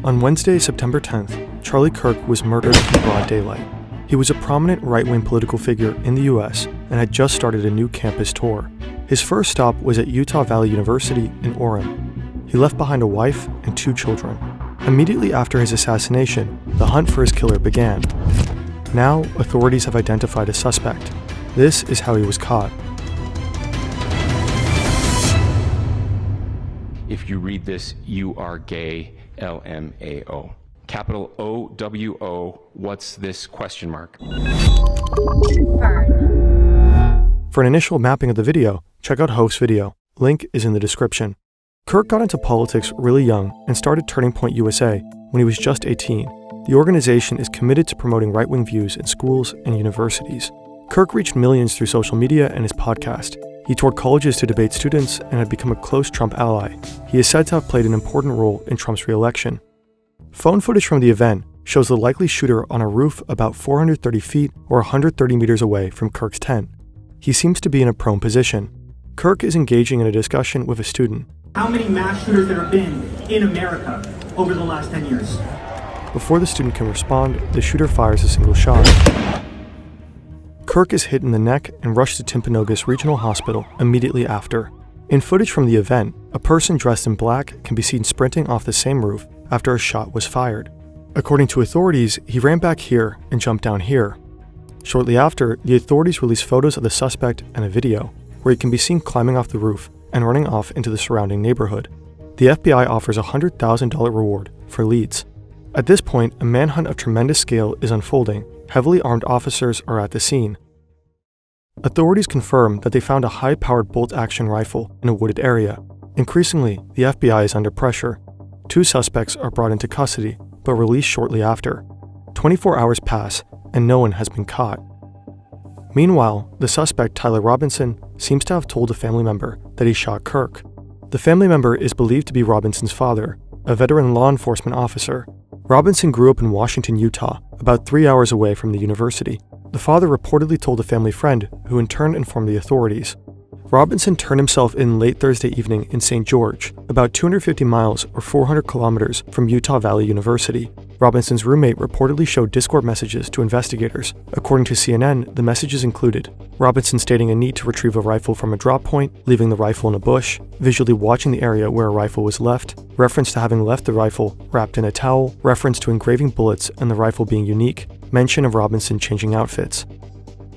On Wednesday, September 10th, Charlie Kirk was murdered in broad daylight. He was a prominent right-wing political figure in the U.S. and had just started a new campus tour. His first stop was at Utah Valley University in Orem. He left behind a wife and 2 children. Immediately after his assassination, the hunt for his killer began. Now, authorities have identified a suspect. This is how he was caught. If you read this, you are gay, LMAO. Capital OWO, what's this question mark? For an initial mapping of the video, check out Hoog's video. Link is in the description. Kirk got into politics really young and started Turning Point USA when he was just 18. The organization is committed to promoting right-wing views in schools and universities. Kirk reached millions through social media and his podcast. He toured colleges to debate students and had become a close Trump ally. He is said to have played an important role in Trump's re-election. Phone footage from the event shows the likely shooter on a roof about 430 feet or 130 meters away from Kirk's tent. He seems to be in a prone position. Kirk is engaging in a discussion with a student. How many mass shooters there have been in America over the last 10 years? Before the student can respond, the shooter fires a single shot. Kirk is hit in the neck and rushed to Timpanogos Regional Hospital immediately after. In footage from the event, a person dressed in black can be seen sprinting off the same roof after a shot was fired. According to authorities, he ran back here and jumped down here. Shortly after, the authorities released photos of the suspect and a video, where he can be seen climbing off the roof and running off into the surrounding neighborhood. The FBI offers a $100,000 reward for leads. At this point, a manhunt of tremendous scale is unfolding. Heavily armed officers are at the scene. Authorities confirm that they found a high-powered bolt-action rifle in a wooded area. Increasingly, the FBI is under pressure. 2 suspects are brought into custody, but released shortly after. 24 hours pass, and no one has been caught. Meanwhile, the suspect, Tyler Robinson, seems to have told a family member that he shot Kirk. The family member is believed to be Robinson's father, a veteran law enforcement officer. Robinson grew up in Washington, Utah, about 3 hours away from the university. The father reportedly told a family friend, who in turn informed the authorities. Robinson turned himself in late Thursday evening in St. George, about 250 miles or 400 kilometers from Utah Valley University. Robinson's roommate reportedly showed Discord messages to investigators. According to CNN, the messages included Robinson stating a need to retrieve a rifle from a drop point, leaving the rifle in a bush, visually watching the area where a rifle was left, reference to having left the rifle wrapped in a towel, reference to engraving bullets and the rifle being unique, mention of Robinson changing outfits.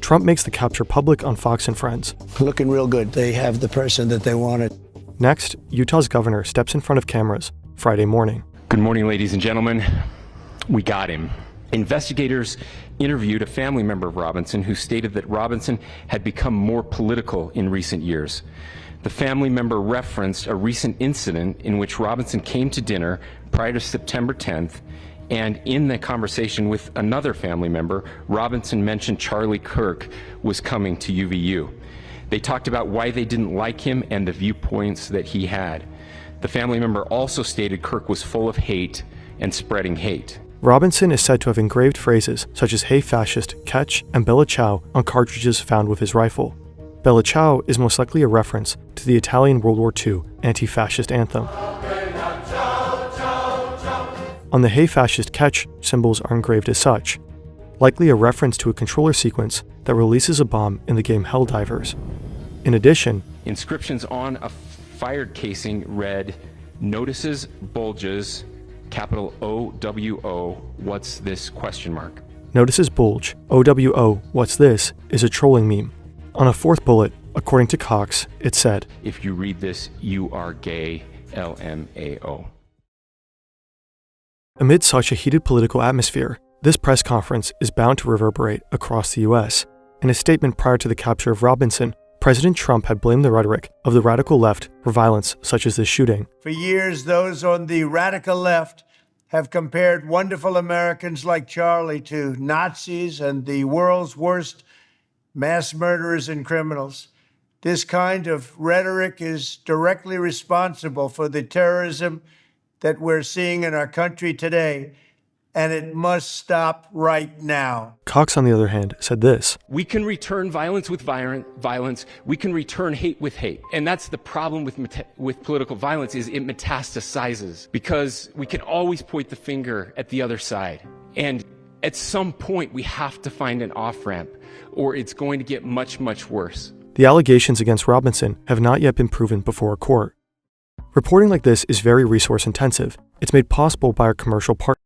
Trump makes the capture public on Fox and Friends. Looking real good. They have the person that they wanted. Next, Utah's governor steps in front of cameras Friday morning. Good morning, ladies and gentlemen. We got him. Investigators interviewed a family member of Robinson who stated that Robinson had become more political in recent years. The family member referenced a recent incident in which Robinson came to dinner prior to September 10th, and in the conversation with another family member, Robinson mentioned Charlie Kirk was coming to UVU. They talked about why they didn't like him and the viewpoints that he had. The family member also stated Kirk was full of hate and spreading hate. Robinson is said to have engraved phrases such as "Hey Fascist," "Catch," and "Bella Ciao" on cartridges found with his rifle. Bella Ciao is most likely a reference to the Italian World War II anti-fascist anthem. On the "Hey Fascist, Catch" symbols are engraved as such, likely a reference to a controller sequence that releases a bomb in the game Helldivers. In addition, inscriptions on a fired casing read, "Notices bulges, capital OWO, what's this question mark?" Notices bulge, OWO, what's this, is a trolling meme. On a 4th bullet, according to Cox, it said, "If you read this, you are gay, LMAO." Amid such a heated political atmosphere, this press conference is bound to reverberate across the U.S. In a statement prior to the capture of Robinson, President Trump had blamed the rhetoric of the radical left for violence such as this shooting. For years, those on the radical left have compared wonderful Americans like Charlie to Nazis and the world's worst mass murderers and criminals. This kind of rhetoric is directly responsible for the terrorism that we're seeing in our country today. and it must stop right now. Cox, on the other hand, said this. We can return violence with violence. We can return hate with hate. And that's the problem with political violence, is it metastasizes, because we can always point the finger at the other side. And at some point, we have to find an off-ramp, or it's going to get much, much worse. The allegations against Robinson have not yet been proven before a court. Reporting like this is very resource intensive. It's made possible by our commercial partners.